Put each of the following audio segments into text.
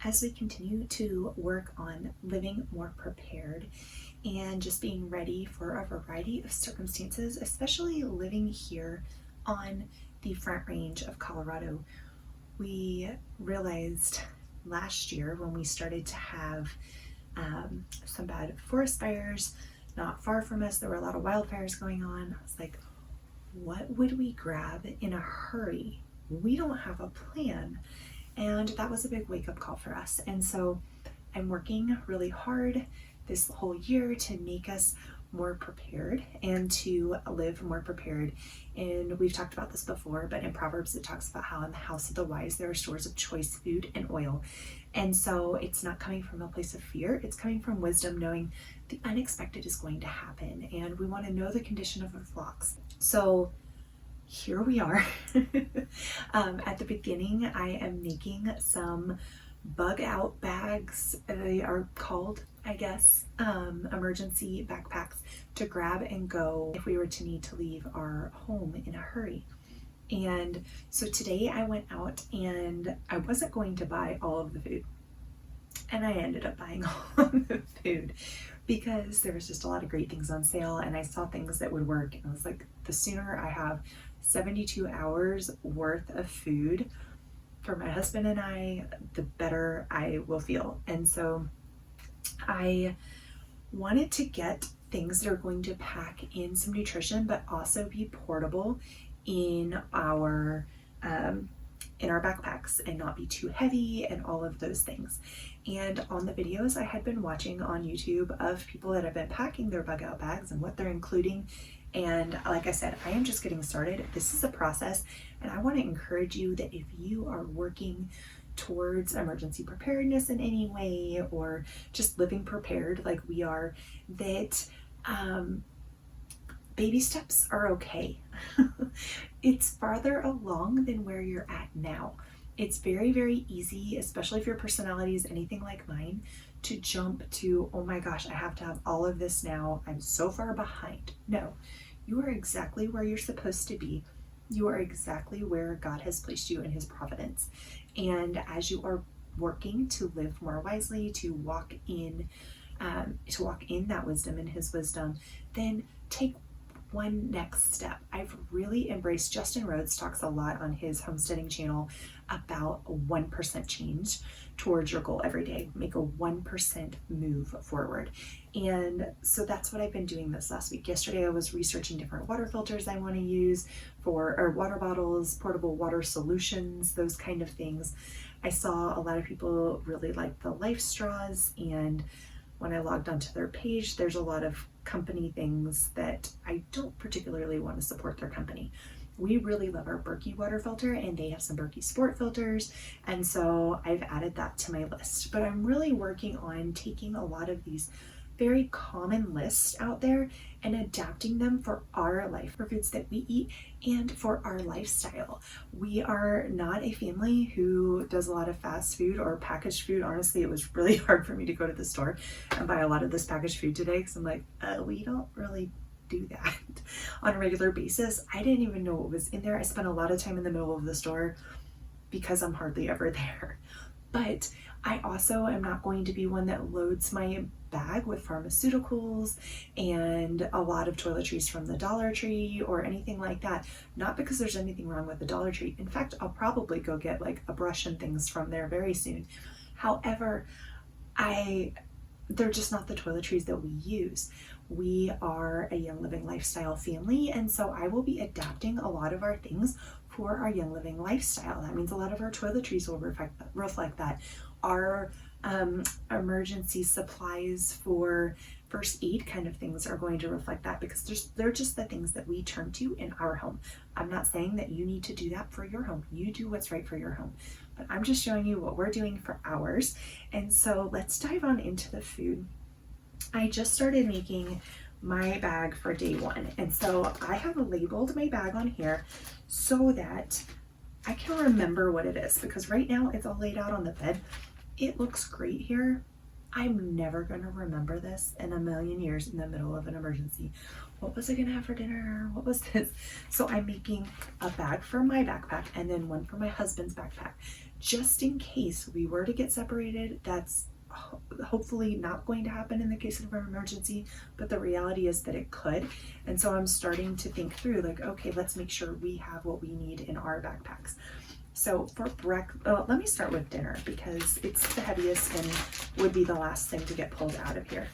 as we continue to work on living more prepared and just being ready for a variety of circumstances, especially living here on the Front Range of Colorado. We realized last year when we started to have some bad forest fires not far from us, there were a lot of wildfires going on. I was like, what would we grab in a hurry? We don't have a plan. And that was a big wake-up call for us. And so I'm working really hard this whole year to make us more prepared and to live more prepared. And we've talked about this before, but in Proverbs it talks about how in the house of the wise there are stores of choice food and oil. And so it's not coming from a place of fear, it's coming from wisdom, knowing the unexpected is going to happen. And we want to know the condition of our flocks. So here we are. At the beginning, I am making some bug out bags. They are called, I guess, emergency backpacks to grab and go if we were to need to leave our home in a hurry. And so today I went out and I wasn't going to buy all of the food. And I ended up buying all of the food because there was just a lot of great things on sale and I saw things that would work. And I was like, the sooner I have 72 hours worth of food for my husband and I, the better I will feel. And so I wanted to get things that are going to pack in some nutrition, but also be portable in our backpacks and not be too heavy and all of those things. And on the videos I had been watching on YouTube of people that have been packing their bug out bags and what they're including. And like I said, I am just getting started. This is a process, and I want to encourage you that if you are working towards emergency preparedness in any way, or just living prepared like we are, that baby steps are okay. It's farther along than where you're at now. It's very, very easy, especially if your personality is anything like mine, to jump to, oh my gosh, I have to have all of this now. I'm so far behind. No, you are exactly where you're supposed to be. You are exactly where God has placed you in His providence. And as you are working to live more wisely, to walk in that wisdom and His wisdom, then take one next step. I've really embraced, Justin Rhodes talks a lot on his homesteading channel about a 1% change towards your goal every day. Make a 1% move forward. And so that's what I've been doing this last week. Yesterday I was researching different water filters I want to use or water bottles, portable water solutions, those kind of things. I saw a lot of people really like the life straws, and when I logged onto their page, there's a lot of company things that I don't particularly want to support their company. We really love our Berkey water filter, and they have some Berkey Sport filters, and so I've added that to my list. But I'm really working on taking a lot of these very common lists out there and adapting them for our life, for foods that we eat and for our lifestyle. We are not a family who does a lot of fast food or packaged food. Honestly, it was really hard for me to go to the store and buy a lot of this packaged food today because I'm like, we don't really do that on a regular basis. I didn't even know what was in there. I spent a lot of time in the middle of the store because I'm hardly ever there. But I also am not going to be one that loads my bag with pharmaceuticals and a lot of toiletries from the Dollar Tree or anything like that. Not because there's anything wrong with the Dollar Tree. In fact, I'll probably go get like a brush and things from there very soon. However, they're just not the toiletries that we use. We are a Young Living lifestyle family, and so I will be adapting a lot of our things for our Young Living lifestyle. That means a lot of our toiletries will reflect that. Our emergency supplies for first aid kind of things are going to reflect that, because they're just the things that we turn to in our home. I'm not saying that you need to do that for your home. You do what's right for your home. But I'm just showing you what we're doing for ours. And so let's dive on into the food. I just started making my bag for day one. And so I have labeled my bag on here so that I can remember what it is, because right now it's all laid out on the bed. It looks great here. I'm never going to remember this in a million years in the middle of an emergency. What was I going to have for dinner? What was this? So I'm making a bag for my backpack and then one for my husband's backpack, just in case we were to get separated. That's hopefully not going to happen in the case of an emergency, but the reality is that it could. And so I'm starting to think through, like, okay, let's make sure we have what we need in our backpacks. So for breakfast, let me start with dinner because it's the heaviest and would be the last thing to get pulled out of here.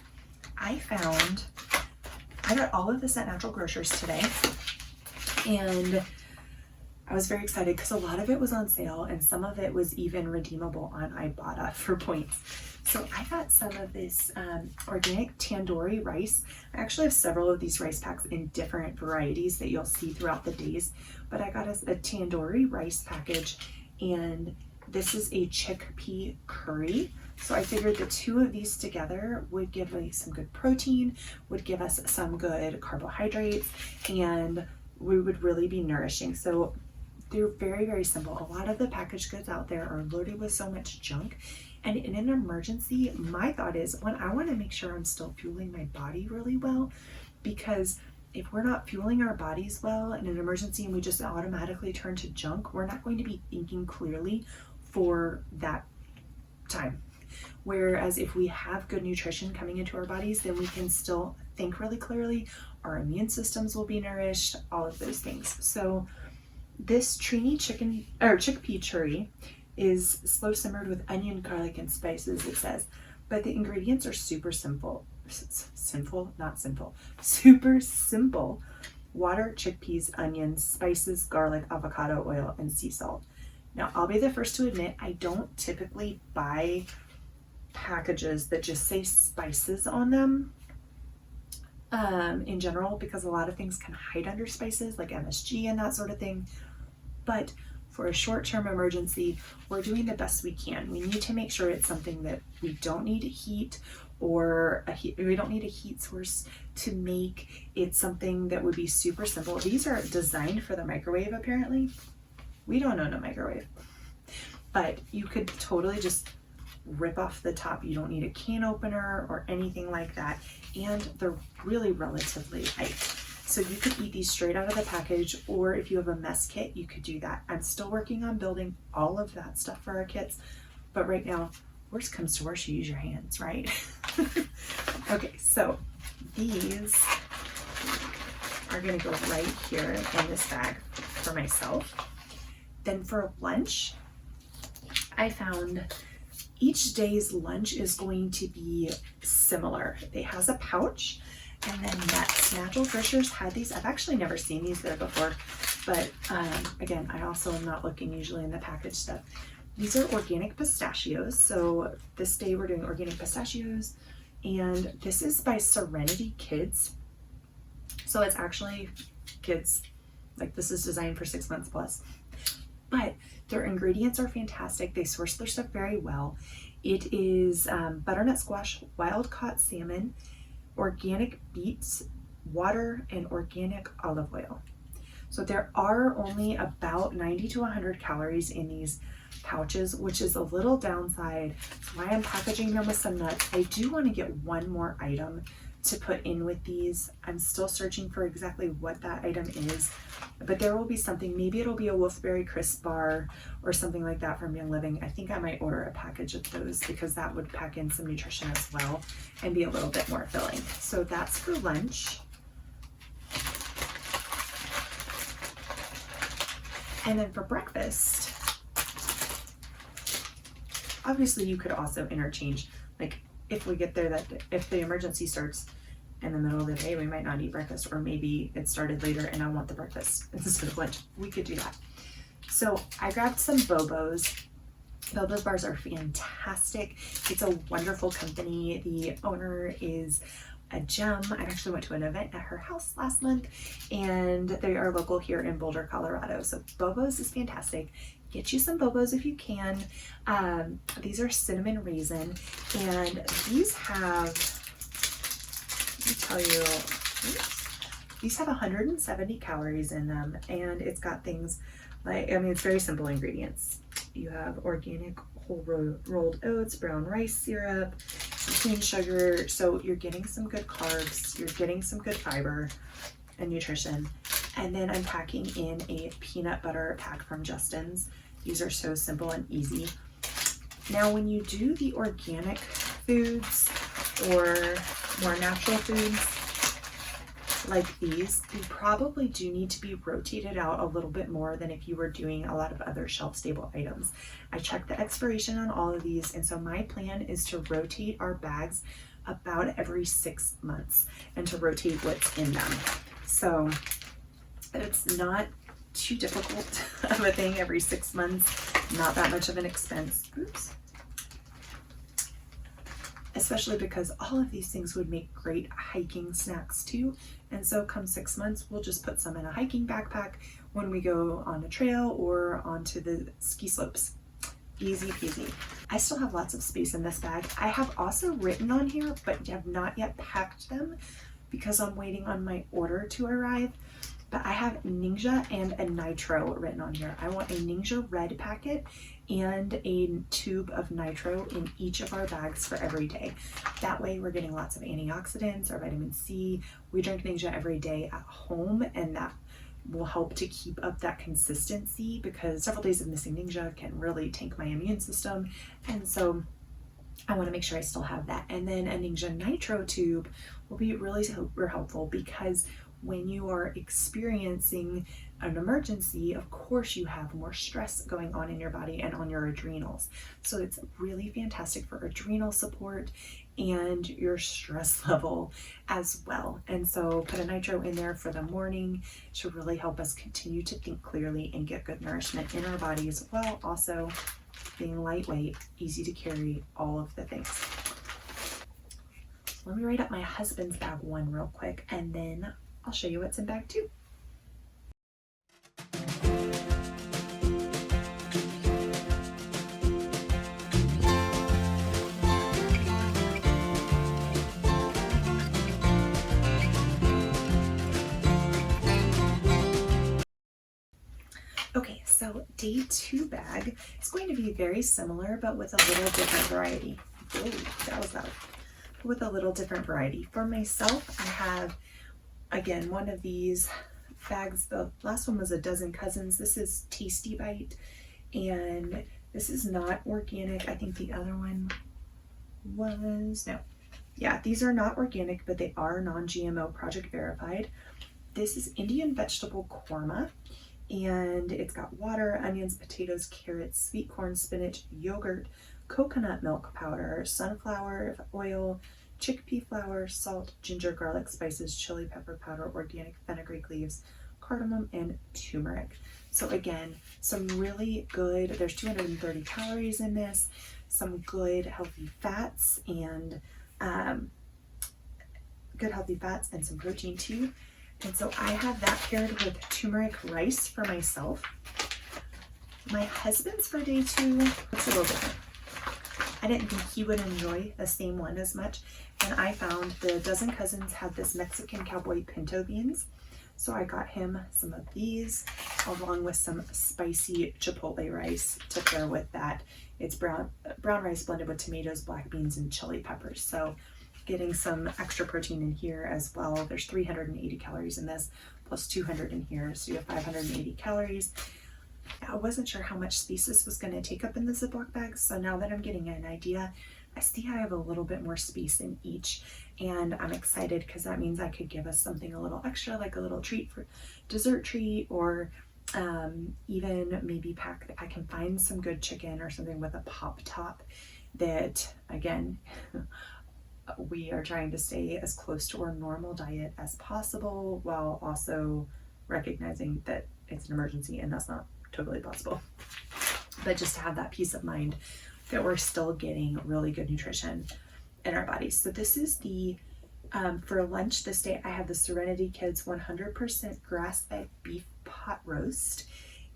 I got all of this at Natural Grocers today, and I was very excited because a lot of it was on sale and some of it was even redeemable on Ibotta for points. So I got some of this organic tandoori rice. I actually have several of these rice packs in different varieties that you'll see throughout the days, but I got a tandoori rice package, and this is a chickpea curry. So I figured the two of these together would give me some good protein, would give us some good carbohydrates, and we would really be nourishing. So they're very, very simple. A lot of the packaged goods out there are loaded with so much junk. And in an emergency, my thought is, when I want to make sure I'm still fueling my body really well, because if we're not fueling our bodies well in an emergency and we just automatically turn to junk, we're not going to be thinking clearly for that time. Whereas if we have good nutrition coming into our bodies, then we can still think really clearly. Our immune systems will be nourished, all of those things. So this chickpea curry is slow simmered with onion, garlic, and spices, it says. But the ingredients are super simple. Super simple. Water, chickpeas, onions, spices, garlic, avocado oil, and sea salt. Now, I'll be the first to admit, I don't typically buy packages that just say spices on them in general, because a lot of things can hide under spices like MSG and that sort of thing. But for a short-term emergency, we're doing the best we can. We need to make sure it's something that we don't need heat, or we don't need a heat source to make it something that would be super simple. These are designed for the microwave, apparently. We don't own a microwave, but you could totally just rip off the top. You don't need a can opener or anything like that, and they're really relatively light. So you could eat these straight out of the package, or if you have a mess kit, you could do that. I'm still working on building all of that stuff for our kits, but right now, worst comes to worst, you use your hands, right? Okay, so these are gonna go right here in this bag for myself. Then for lunch, I found each day's lunch is going to be similar. It has a pouch, and then Natural Grocers had these. I've actually never seen these there before, but again, I also am not looking usually in the packaged stuff. These are organic pistachios. So this day we're doing organic pistachios, and this is by Serenity Kids. So it's actually kids, like this is designed for 6 months plus, but their ingredients are fantastic. They source their stuff very well. It is butternut squash, wild caught salmon, organic beets, water, and organic olive oil. So there are only about 90 to 100 calories in these pouches, which is a little downside. That's why I'm packaging them with some nuts. I do want to get one more item to put in with these. I'm still searching for exactly what that item is, but there will be something. Maybe it'll be a Wolfberry Crisp bar or something like that from Young Living. I think I might order a package of those because that would pack in some nutrition as well and be a little bit more filling. So that's for lunch. And then for breakfast, obviously you could also interchange, like if we get there, that if the emergency starts in the middle of the day, we might not eat breakfast, or maybe it started later and I want the breakfast instead of lunch. We could do that. So I grabbed some Bobos. Bobos bars are fantastic. It's a wonderful company. The owner is a gem. I actually went to an event at her house last month, and they are local here in Boulder, Colorado. So Bobos is fantastic. Get you some Bobos if you can. These are cinnamon raisin, and these have, let me tell you, these have 170 calories in them, and it's got things like, I mean, it's very simple ingredients. You have organic whole rolled oats, brown rice syrup, clean sugar. So you're getting some good carbs, you're getting some good fiber and nutrition. And then I'm packing in a peanut butter pack from Justin's. These are so simple and easy. Now, when you do the organic foods or more natural foods like these, you probably do need to be rotated out a little bit more than if you were doing a lot of other shelf-stable items. I checked the expiration on all of these, and so my plan is to rotate our bags about every 6 months and to rotate what's in them. So it's not too difficult of a thing every 6 months, not that much of an expense. Oops. Especially because all of these things would make great hiking snacks too. And so come 6 months, we'll just put some in a hiking backpack when we go on a trail or onto the ski slopes. Easy peasy. I still have lots of space in this bag. I have also written on here, but have not yet packed them because I'm waiting on my order to arrive. But I have Ninja and a Nitro written on here. I want a Ninja red packet and a tube of Nitro in each of our bags for every day. That way we're getting lots of antioxidants or vitamin C. We drink Ninja every day at home, and that will help to keep up that consistency because several days of missing Ninja can really tank my immune system. And so I want to make sure I still have that. And then a Ninja Nitro tube will be really super helpful because when you are experiencing an emergency, of course you have more stress going on in your body and on your adrenals. So it's really fantastic for adrenal support and your stress level as well. And so put a Nitro in there for the morning to really help us continue to think clearly and get good nourishment in our bodies while also being lightweight, easy to carry, all of the things. Let me write up my husband's bag 1 real quick, and then I'll show you what's in bag 2. Okay, so day 2 bag is going to be very similar, but with a little different variety. Oh, that was loud. With a little different variety. For myself, I have, again, one of these bags. The last one was a Dozen Cousins. This is Tasty Bite, and this is not organic. I think the other one was, no. Yeah, these are not organic, but they are non-GMO Project Verified. This is Indian vegetable korma, and it's got water, onions, potatoes, carrots, sweet corn, spinach, yogurt, coconut milk powder, sunflower oil, chickpea flour, salt, ginger, garlic, spices, chili pepper powder, organic fenugreek leaves, cardamom, and turmeric. So again, some really good, there's 230 calories in this, some good healthy fats and some protein too. And so I have that paired with turmeric rice for myself. My husband's for day 2 looks a little different. I didn't think he would enjoy the same one as much, and I found the Dozen Cousins had this Mexican cowboy pinto beans, so I got him some of these along with some spicy chipotle rice to pair with that. It's brown rice blended with tomatoes, black beans, and chili peppers. So getting some extra protein in here as well. There's 380 calories in this plus 200 in here, so you have 580 calories. I wasn't sure how much space this was going to take up in the Ziploc bags, so now that I'm getting an idea, I see I have a little bit more space in each, and I'm excited because that means I could give us something a little extra, like a little treat for dessert treat, or even maybe pack, if I can find some good chicken or something with a pop top that, again, we are trying to stay as close to our normal diet as possible while also recognizing that it's an emergency and that's not totally possible. But just to have that peace of mind that we're still getting really good nutrition in our bodies. So this is the, for lunch this day, I have the Serenity Kids 100% grass-fed beef pot roast.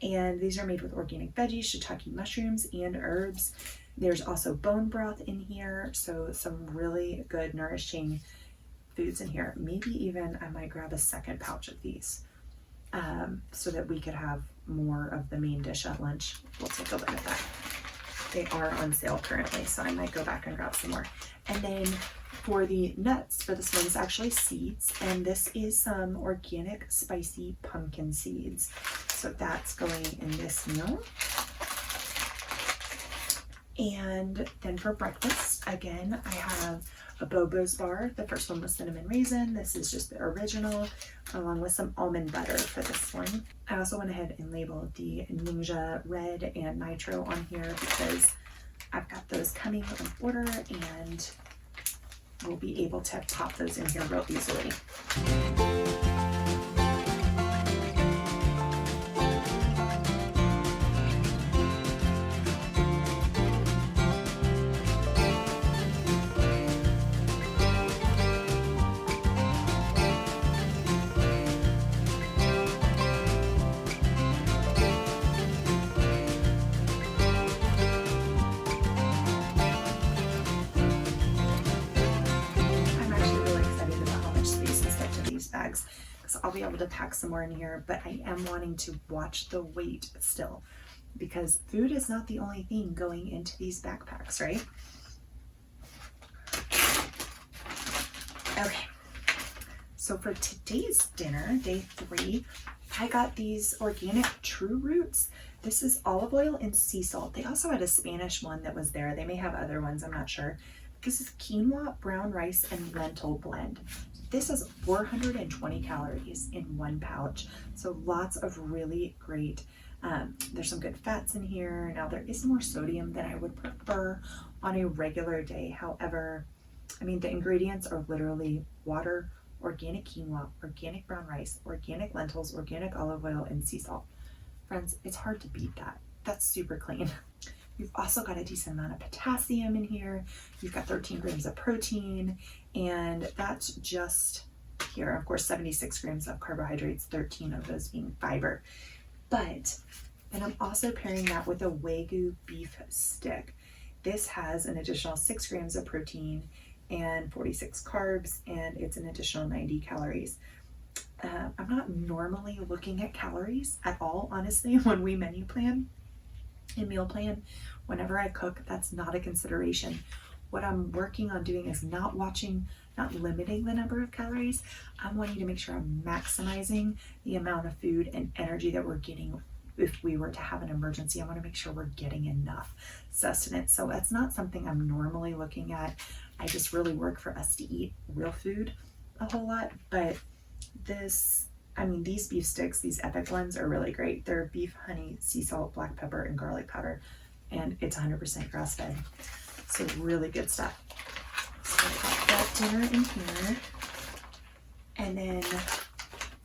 And these are made with organic veggies, shiitake mushrooms, and herbs. There's also bone broth in here, so some really good nourishing foods in here. Maybe even I might grab a second pouch of these so that we could have more of the main dish at lunch. We'll take a look at that. They are on sale currently, so I might go back and grab some more. And then for the nuts, for this one is actually seeds, and this is some organic spicy pumpkin seeds. So that's going in this meal. And then for breakfast, again, I have a Bobo's bar. The first one was cinnamon raisin. This is just the original, along with some almond butter for this one. I also went ahead and labeled the Ninja Red and Nitro on here because I've got those coming in order and we'll be able to pop those in here real easily. Bags because I'll be able to pack some more in here, but I am wanting to watch the weight still because food is not the only thing going into these backpacks, right? Okay, so for today's dinner, day 3, I got these organic True Roots. This is olive oil and sea salt. They also had a Spanish one that was there. They may have other ones, I'm not sure. This is quinoa, brown rice, and lentil blend. This is 420 calories in one pouch. So lots of really great, there's some good fats in here. Now there is more sodium than I would prefer on a regular day. However, I mean, the ingredients are literally water, organic quinoa, organic brown rice, organic lentils, organic olive oil, and sea salt. Friends, it's hard to beat that. That's super clean. You've also got a decent amount of potassium in here. You've got 13 grams of protein, and that's just here, of course, 76 grams of carbohydrates, 13 of those being fiber. But then I'm also pairing that with a Wagyu beef stick. This has an additional 6 grams of protein and 46 carbs, and it's an additional 90 calories. I'm not normally looking at calories at all, honestly, when we menu plan and meal plan. Whenever I cook, that's not a consideration. What I'm working on doing is not limiting the number of calories. I'm wanting to make sure I'm maximizing the amount of food and energy that we're getting. If we were to have an emergency, I want to make sure we're getting enough sustenance. So that's not something I'm normally looking at. I just really work for us to eat real food a whole lot. But these beef sticks, these epic ones, are really great. They're beef, honey, sea salt, black pepper, and garlic powder, and it's 100% grass fed. So really good stuff. So I got that dinner in here. And then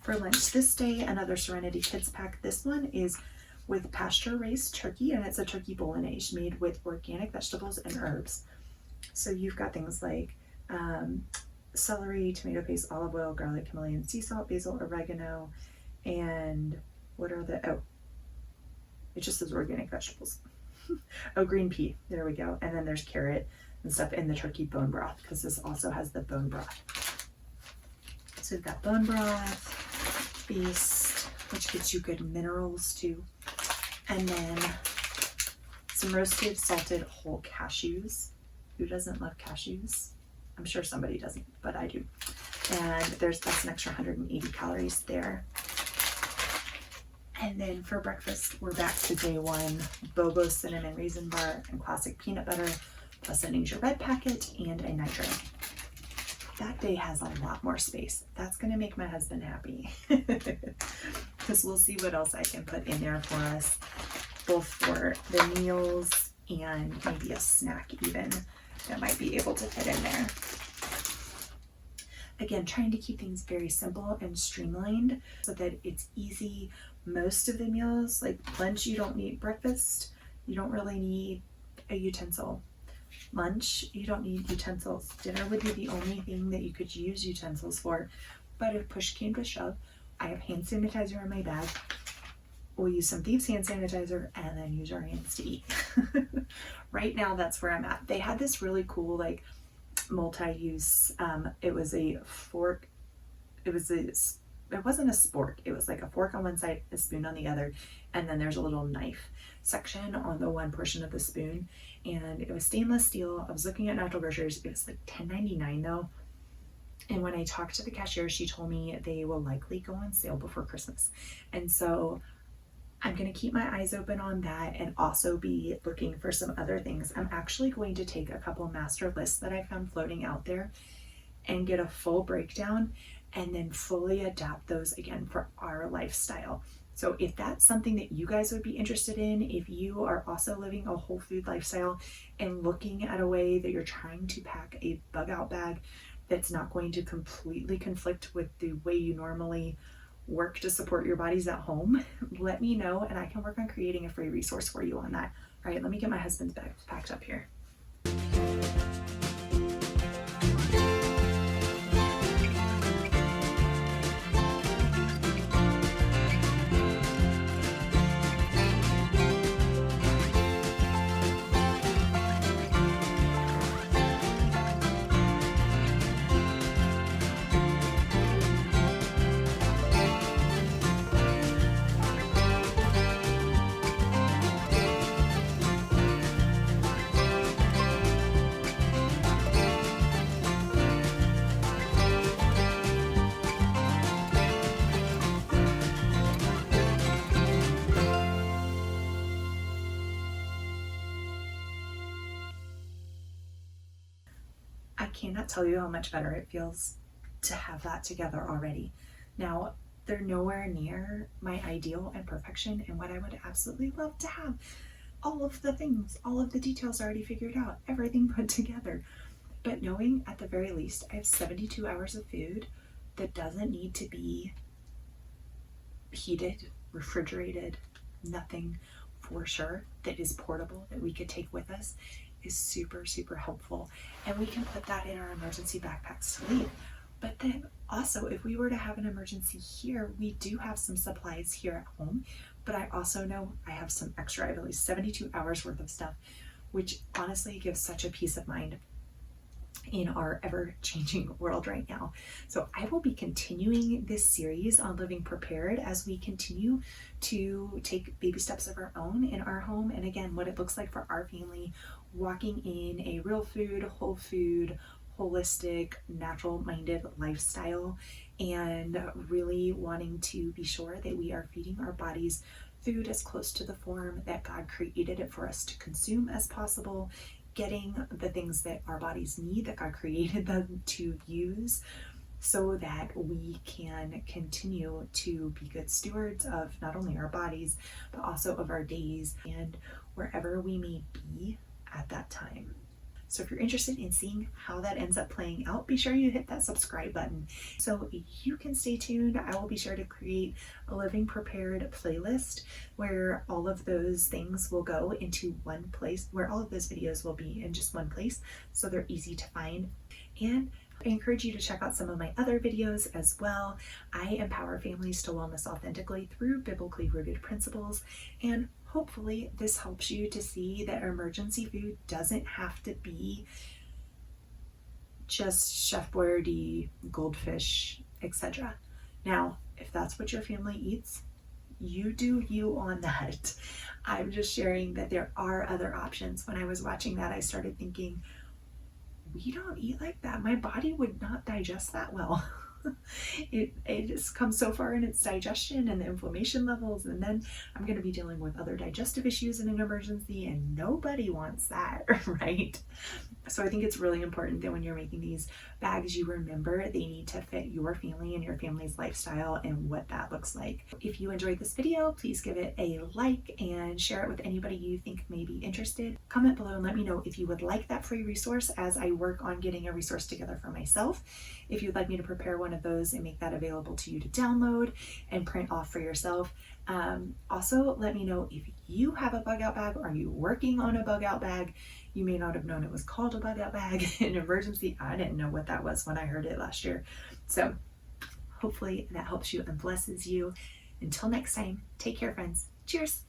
for lunch this day, another Serenity Kids pack. This one is with pasture-raised turkey, and it's a turkey bolognese made with organic vegetables and herbs. So you've got things like celery, tomato paste, olive oil, garlic, Himalayan sea salt, basil, oregano, and it just says organic vegetables. Oh, green pea, there we go. And then there's carrot and stuff in the turkey bone broth, because this also has the bone broth. So we've got bone broth, feast, which gives you good minerals too. And then some roasted salted whole cashews. Who doesn't love cashews? I'm sure somebody doesn't, but I do. And that's an extra 180 calories there. And then for breakfast, we're back to day 1, Bobo cinnamon raisin bar and classic peanut butter, plus a Ninja Red packet and a Nitro. That day has a lot more space. That's gonna make my husband happy. Because we'll see what else I can put in there for us, both for the meals and maybe a snack even that might be able to fit in there. Again, trying to keep things very simple and streamlined so that it's easy. Most of the meals, like lunch, you don't need. Breakfast, you don't really need a utensil. Lunch, you don't need utensils. Dinner would be the only thing that you could use utensils for. But if push came to shove, I have hand sanitizer in my bag. We'll use some Thieves hand sanitizer and then use our hands to eat. Right now, that's where I'm at. They had this really cool, like, multi-use, it was a fork, it wasn't a spork, it was like a fork on one side, a spoon on the other, and then there's a little knife section on the one portion of the spoon, and it was stainless steel. I was looking at Natural Grocers, it was like $10.99 though, and when I talked to the cashier, she told me they will likely go on sale before Christmas. And so I'm going to keep my eyes open on that and also be looking for some other things. I'm actually going to take a couple master lists that I found floating out there and get a full breakdown and then fully adapt those again for our lifestyle. So if that's something that you guys would be interested in, if you are also living a whole food lifestyle and looking at a way that you're trying to pack a bug out bag that's not going to completely conflict with the way you normally work to support your bodies at home, let me know and I can work on creating a free resource for you on that. All right, let me get my husband's bag packed up here. I cannot tell you how much better it feels to have that together already. Now, they're nowhere near my ideal and perfection and what I would absolutely love to have. All of the things, all of the details already figured out, everything put together. But knowing at the very least I have 72 hours of food that doesn't need to be heated, refrigerated, nothing for sure, that is portable, that we could take with us, is super, super helpful. And we can put that in our emergency backpacks to leave. But then also, if we were to have an emergency here, we do have some supplies here at home, but I also know I have some extra. I have at least 72 hours worth of stuff, which honestly gives such a peace of mind in our ever-changing world right now. So I will be continuing this series on living prepared as we continue to take baby steps of our own in our home, and again, what it looks like for our family, walking in a real food, whole food, holistic, natural-minded lifestyle, and really wanting to be sure that we are feeding our bodies food as close to the form that God created it for us to consume as possible, getting the things that our bodies need, that God created them to use, so that we can continue to be good stewards of not only our bodies, but also of our days and wherever we may be at that time. So if you're interested in seeing how that ends up playing out, be sure you hit that subscribe button so you can stay tuned. I will be sure to create a Living Prepared playlist where all of those things will go into one place, where all of those videos will be in just one place, so they're easy to find. And I encourage you to check out some of my other videos as well. I empower families to wellness authentically through biblically rooted principles, and hopefully this helps you to see that emergency food doesn't have to be just Chef Boyardee, goldfish, etc. Now, if that's what your family eats, you do you on that. I'm just sharing that there are other options. When I was watching that, I started thinking, we don't eat like that. My body would not digest that well. It just comes so far in its digestion and the inflammation levels, and then I'm going to be dealing with other digestive issues in an emergency, and nobody wants that, right? So I think it's really important that when you're making these bags, you remember they need to fit your family and your family's lifestyle and what that looks like. If you enjoyed this video, please give it a like and share it with anybody you think may be interested. Comment below and let me know if you would like that free resource as I work on getting a resource together for myself. If you'd like me to prepare one of those and make that available to you to download and print off for yourself. Also, let me know if you have a bug out bag. Are you working on a bug out bag? You may not have known it was called a bug out bag in emergency. I didn't know what that was when I heard it last year. So hopefully that helps you and blesses you. Until next time, take care, friends. Cheers.